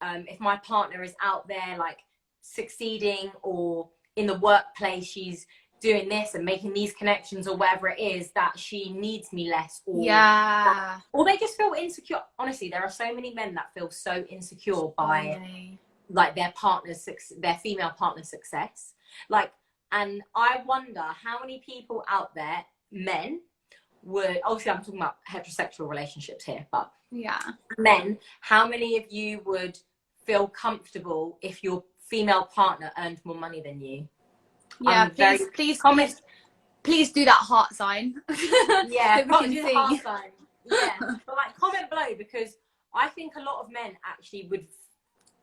if my partner is out there like succeeding, or in the workplace she's doing this and making these connections or whatever it is, that she needs me less, or they just feel insecure. Honestly, there are so many men that feel so insecure by like their female partner's success. Like, and I wonder how many people out there, men, would, obviously I'm talking about heterosexual relationships here, but men, how many of you would feel comfortable if your female partner earned more money than you? Please comment. Please do that heart sign. Do the heart sign. But like, comment below, because I think a lot of men actually would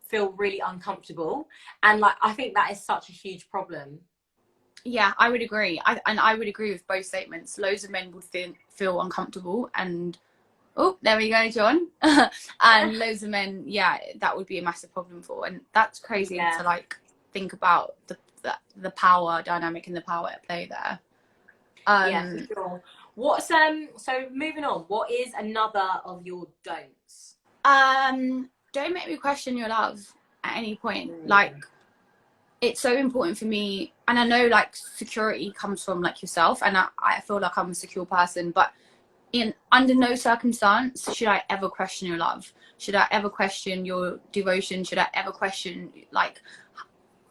feel really uncomfortable, and like I think that is such a huge problem. Yeah, I would agree. I would agree with both statements. Loads of men would feel uncomfortable, and there we go, John. And loads of men, that would be a massive problem for, and that's crazy to like think about the power dynamic and the power at play there. For sure. What's so moving on, what is another of your don'ts? Don't make me question your love at any point. Like, it's so important for me, and I know like security comes from like yourself, and I feel like I'm a secure person, but in under no circumstance should I ever question your love, should I ever question your devotion, should I ever question like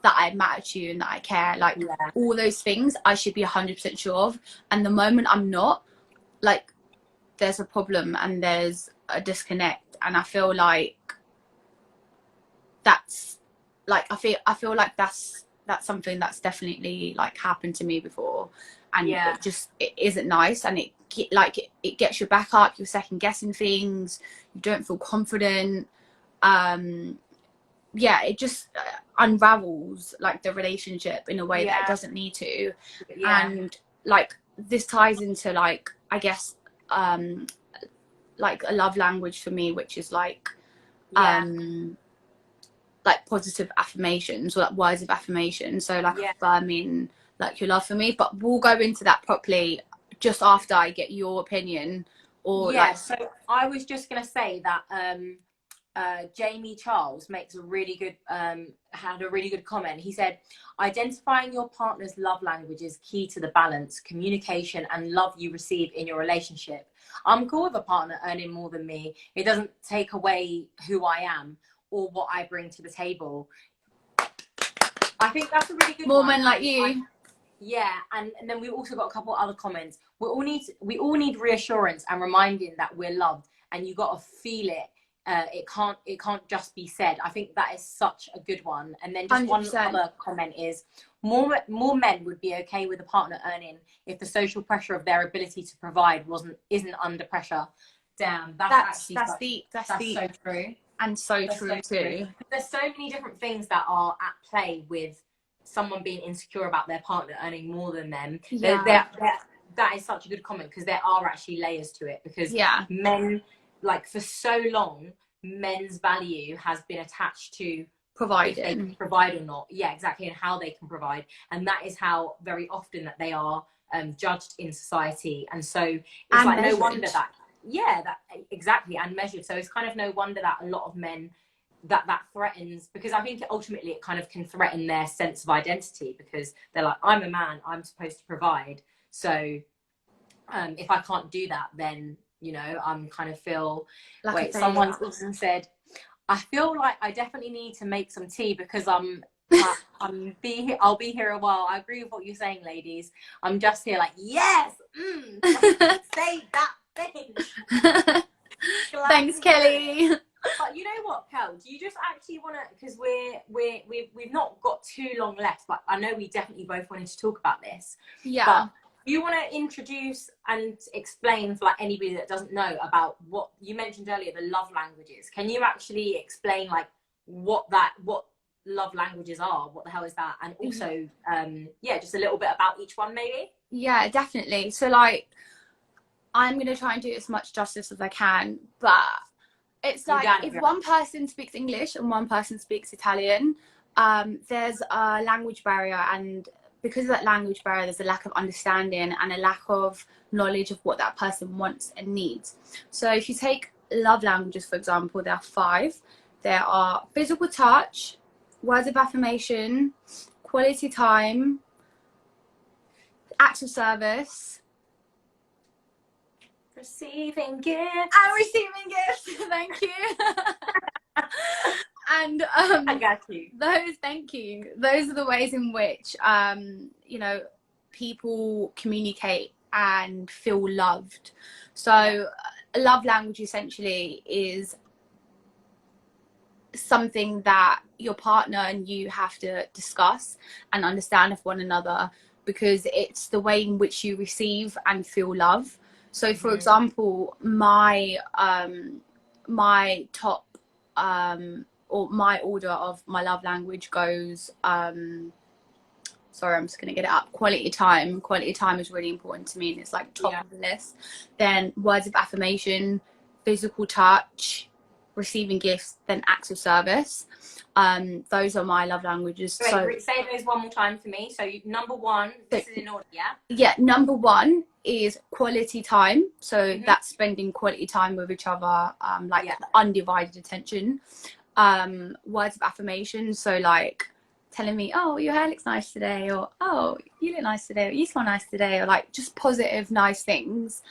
that I matter to you and that I care, like all those things I should be 100% sure of. And the moment I'm not, like there's a problem and there's a disconnect, and I feel like that's like I feel like that's something that's definitely like happened to me before, and it isn't nice, and it gets your back up, you're second guessing things, you don't feel confident. It just unravels like the relationship in a way that it doesn't need to. And like this ties into like I guess like a love language for me, which is like positive affirmations, or like words of affirmation, so like affirming like your love for me. But we'll go into that properly just after I get your opinion. Or so I was just gonna say that Jamie Charles makes a really good had a really good comment. He said, identifying your partner's love language is key to the balance, communication and love you receive in your relationship. I'm cool with a partner earning more than me. It doesn't take away who I am or what I bring to the table. I think that's a really good more one. men like you. And then we also got a couple other comments. We all need reassurance and reminding that we're loved, and you got to feel it. It can't just be said. I think that is such a good one. And then just 100%. One other comment is more men would be okay with a partner earning if the social pressure of their ability to provide isn't under pressure. Damn, that's so true. And so true too. There's so many different things that are at play with someone being insecure about their partner earning more than them. That is such a good comment, because there are actually layers to it. Because men, like for so long, men's value has been attached to providing, if they can provide or not. Yeah, exactly, and how they can provide, and that is how very often that they are judged in society. And so it's like measured. No wonder that. Yeah, that exactly, and measured. So it's kind of no wonder that a lot of men that threatens, because I think ultimately it kind of can threaten their sense of identity, because they're like, I'm a man, I'm supposed to provide. So if I can't do that, then I'm kind of feel like someone also said, I feel like I definitely need to make some tea because I'll be here a while. I agree with what you're saying, ladies. I'm just here like, yes, say that thing. Thanks, Kelly. But you know what, Kel? Do you just actually want to? Because we've not got too long left, but I know we definitely both wanted to talk about this. Yeah. But you want to introduce and explain for like anybody that doesn't know about what you mentioned earlier, the love languages. Can you actually explain like what love languages are? What the hell is that? And also, just a little bit about each one, maybe. Yeah, definitely. So like, I'm going to try and do as much justice as I can, but it's like if one person speaks English and one person speaks Italian, there's a language barrier, and because of that language barrier, there's a lack of understanding and a lack of knowledge of what that person wants and needs. So if you take love languages, for example, there are 5. There are physical touch, words of affirmation, quality time, acts of service, receiving gifts. And receiving gifts. Thank you. And I got you. Thank you. Those are the ways in which people communicate and feel loved. So love language essentially is something that your partner and you have to discuss and understand of one another, because it's the way in which you receive and feel love. So for example, my top or my order of my love language goes, sorry, I'm just going to get it up. Quality time is really important to me, and it's like top of the list. Then words of affirmation, physical touch, receiving gifts, then acts of service. Those are my love languages. Wait, say those one more time for me. So number 1, this is in order, number 1 is quality time. So that's spending quality time with each other, undivided attention. Words of affirmation, so like telling me, oh, your hair looks nice today, or oh, you look nice today, or you smell nice today, or like just positive, nice things.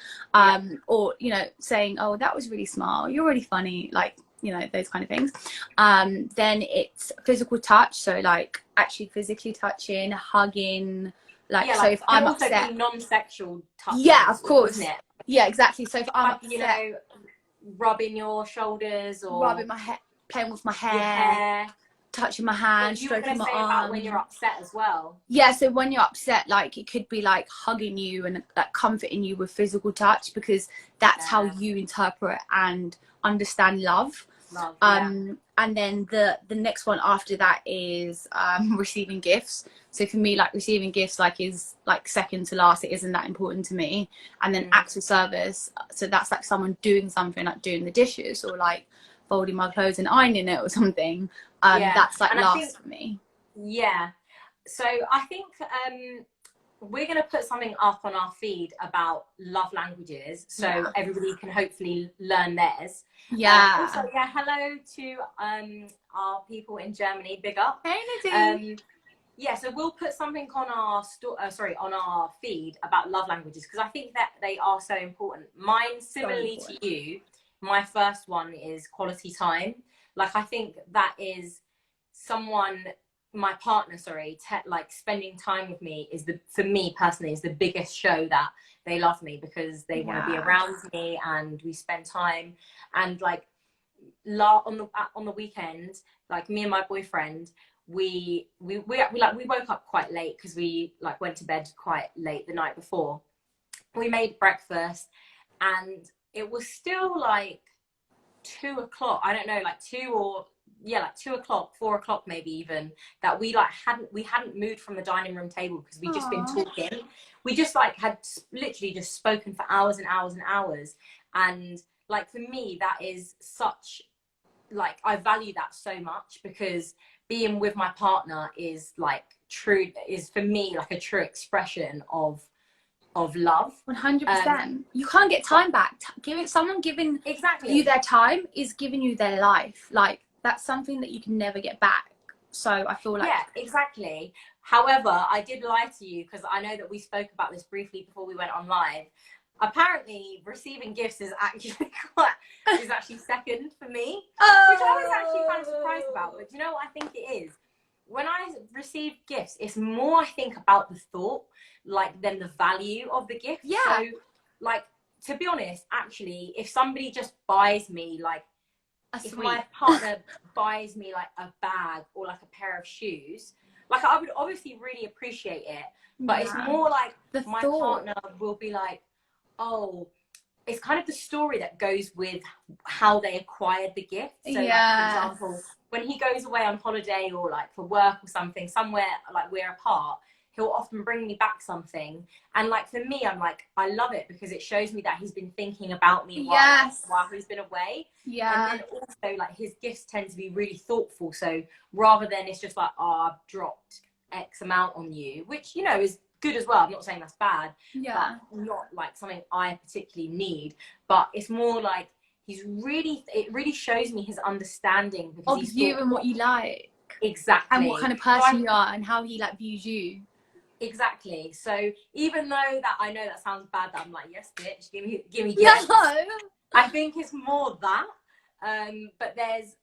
Or, you know, saying, oh, that was really smart, you're really funny, like, you know, those kind of things. Then it's physical touch, so like actually physically touching, hugging, like, so like, if I'm also upset, be non-sexual touch, yeah, of course, isn't it? yeah, exactly. So if I'm Like, upset, you know, rubbing your shoulders or rubbing my hair, playing with my your hair. touching my What hand, you were stroking going to my say about when arm. you're upset as well. Yeah, so when you're upset, like, it could be like hugging you and like comforting you with physical touch, because that's how you interpret and understand love. And then the next one after that is receiving gifts. So for me, like, receiving gifts like is like second to last. It isn't that important to me. And then acts of service, so that's like someone doing something, like doing the dishes or like folding my clothes and ironing it or something. That's like, and last for me. Yeah, so I think we're going to put something up on our feed about love languages, so everybody can hopefully learn theirs. Also, hello to our people in Germany. Big up. Hey, Nadine. So we'll put something on our on our feed about love languages, because I think that they are so important. Mine, similarly to you, my first one is quality time. Like, I think that is my partner, like spending time with me is for me personally is the biggest show that they love me, because they want to be around me and we spend time. And like on the weekend, like me and my boyfriend, we woke up quite late because we like went to bed quite late the night before. We made breakfast and it was still like 2 o'clock. I don't know, like 2 o'clock, 4 o'clock maybe even, that we hadn't moved from the dining room table, because we just been talking. We just like had literally just spoken for hours and hours and hours. And like, for me, that is such, like, I value that so much, because being with my partner is for me like a true expression of love. 100%. You can't get time back. Someone giving you their time is giving you their life. Like, that's something that you can never get back. So I feel like, yeah, exactly. However, I did lie to you, because I know that we spoke about this briefly before we went on live. Apparently receiving gifts is actually second for me, which I was actually kind of surprised about. But do you know what I think it is? When I receive gifts, it's more, I think, about the thought, like, than the value of the gift. So, like, to be honest, actually, if somebody just buys me, like, if my partner buys me like a bag or like a pair of shoes, like, I would obviously really appreciate it. But it's more like my partner will be like, oh, it's kind of the story that goes with how they acquired the gift. So, like, for example, when he goes away on holiday or like for work or something, somewhere like we're apart, he'll often bring me back something. And like, for me, I'm like, I love it, because it shows me that he's been thinking about me while he's been away. And then also, like, his gifts tend to be really thoughtful. So rather than it's just like, oh, I've dropped X amount on you, which, you know, is good as well. I'm not saying that's bad, but not like something I particularly need. But it's more like it really shows me his understanding of you and what you like. Exactly. And what kind of person you are and how he like views you. Exactly. So even though that I know that sounds bad, that I'm like, yes, bitch, give me gifts. I think it's more that. But there's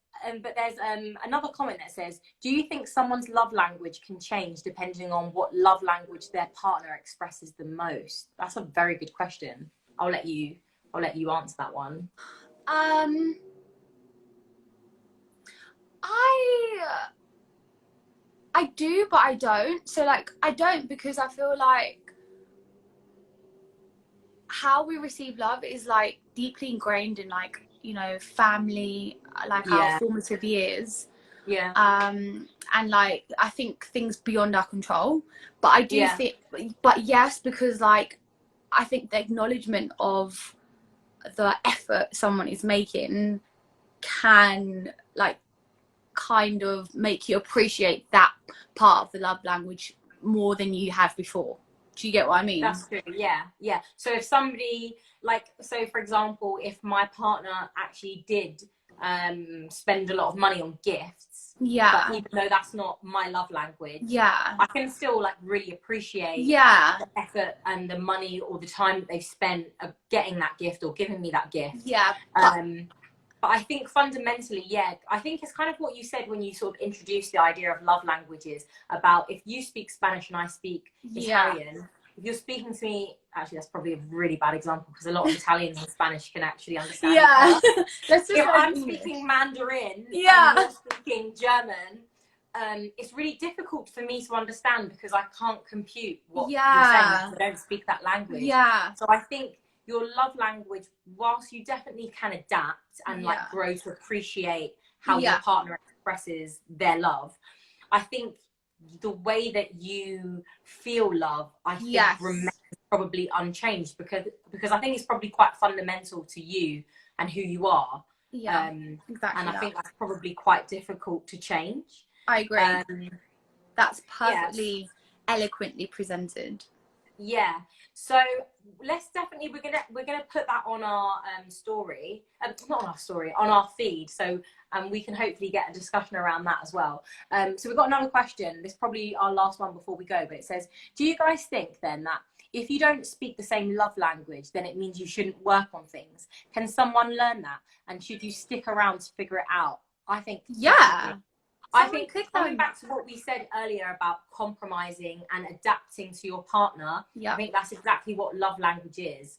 another comment that says, do you think someone's love language can change depending on what love language their partner expresses the most? That's a very good question. I'll let you answer that one. I do, but I don't. So like, I don't, because I feel like how we receive love is like deeply ingrained in, like, you know, family, like our formative years. And like, I think things beyond our control, but I do think, but yes, because like, I think the acknowledgement of the effort someone is making can like kind of make you appreciate that part of the love language more than you have before. Do you get what I mean? That's true. Yeah. So if somebody, like, so for example, if my partner actually did spend a lot of money on gifts. Yeah. But even though that's not my love language, Yeah. I can still like really appreciate Yeah. the effort and the money or the time that they've spent of getting that gift or giving me that gift. Yeah. But I think fundamentally, yeah, I think it's kind of what you said when you sort of introduced the idea of love languages, about if you speak Spanish and I speak Italian, if you're speaking to me, actually that's probably a really bad example because a lot of Italians and Spanish can actually understand each other. If I'm speaking Mandarin and you're speaking German, it's really difficult for me to understand because I can't compute what you're saying because I don't speak that language. So I think your love language, whilst you definitely can adapt and like grow to appreciate how your partner expresses their love, I think the way that you feel love, I think remains probably unchanged because I think it's probably quite fundamental to you and who you are. Exactly. And I think that's probably quite difficult to change. I agree. That's perfectly eloquently presented. Yeah. So let's definitely, we're gonna put that on our story, not on our story, on our feed. So we can hopefully get a discussion around that as well. So we've got another question. This is probably our last one before we go, but it says, do you guys think then that if you don't speak the same love language, then it means you shouldn't work on things? Can someone learn that? And should you stick around to figure it out? I think definitely. I think coming back to what we said earlier about compromising and adapting to your partner, I think that's exactly what love languages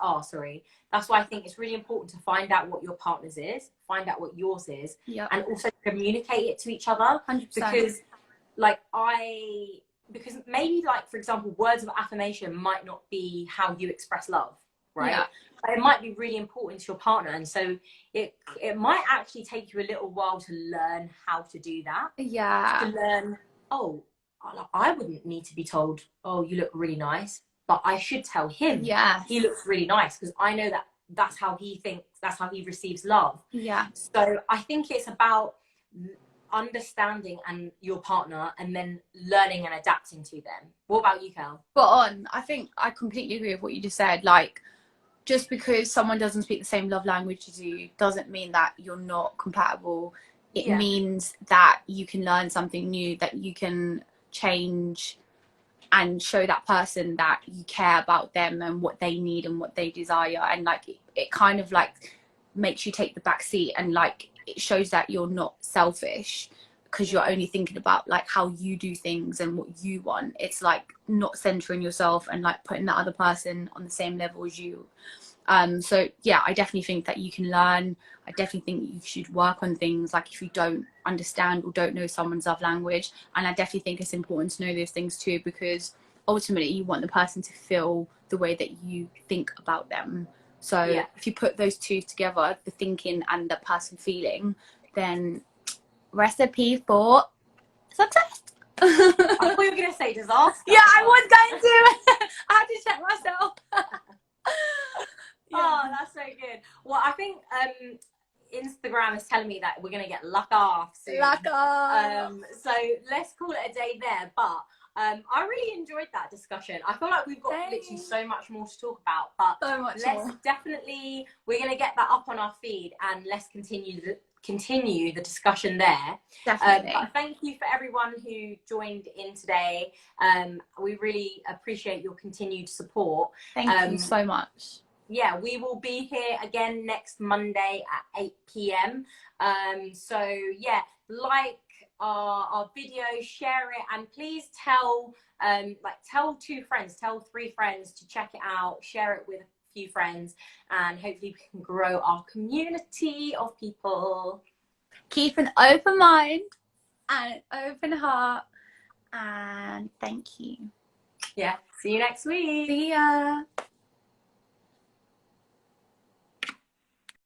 are, sorry. That's why I think it's really important to find out what your partner's is, find out what yours is, and also communicate it to each other. 100%. Because maybe, like, for example, words of affirmation might not be how you express love, right? But it might be really important to your partner, and so it might actually take you a little while to learn how to do that. To learn, oh, I wouldn't need to be told, oh, you look really nice, but I should tell him he looks really nice because I know that that's how he thinks, that's how he receives love. So I think it's about understanding and your partner and then learning and adapting to them. What about you, Kel? Spot on. I think I completely agree with what you just said. Like, just because someone doesn't speak the same love language as you doesn't mean that you're not compatible. It means that you can learn something new, that you can change and show that person that you care about them and what they need and what they desire. And like it kind of like makes you take the back seat, and like it shows that you're not selfish because you're only thinking about like how you do things and what you want. It's like not centering yourself and like putting that other person on the same level as you. So yeah, I definitely think that you can learn. I definitely think you should work on things like if you don't understand or don't know someone's love language. And I definitely think it's important to know those things too, because ultimately you want the person to feel the way that you think about them. So if you put those two together, the thinking and the person feeling, then recipe for success. I thought you were going to say disaster. Yeah, I was going to. I had to check myself. Oh, that's so good. Well, I think Instagram is telling me that we're going to get luck off soon. Luck off. So let's call it a day there. But I really enjoyed that discussion. I feel like we've got literally so much more to talk about. But so much more. Definitely, we're going to get that up on our feed and let's continue the discussion there. Definitely. But thank you for everyone who joined in today. We really appreciate your continued support. Thank you so much. Yeah, we will be here again next Monday at 8 p.m. So yeah, like our video, share it, and please tell two friends, tell 3 friends to check it out, share it with a few friends, and hopefully we can grow our community of people. Keep an open mind and an open heart, and thank you. Yeah, see you next week. See ya.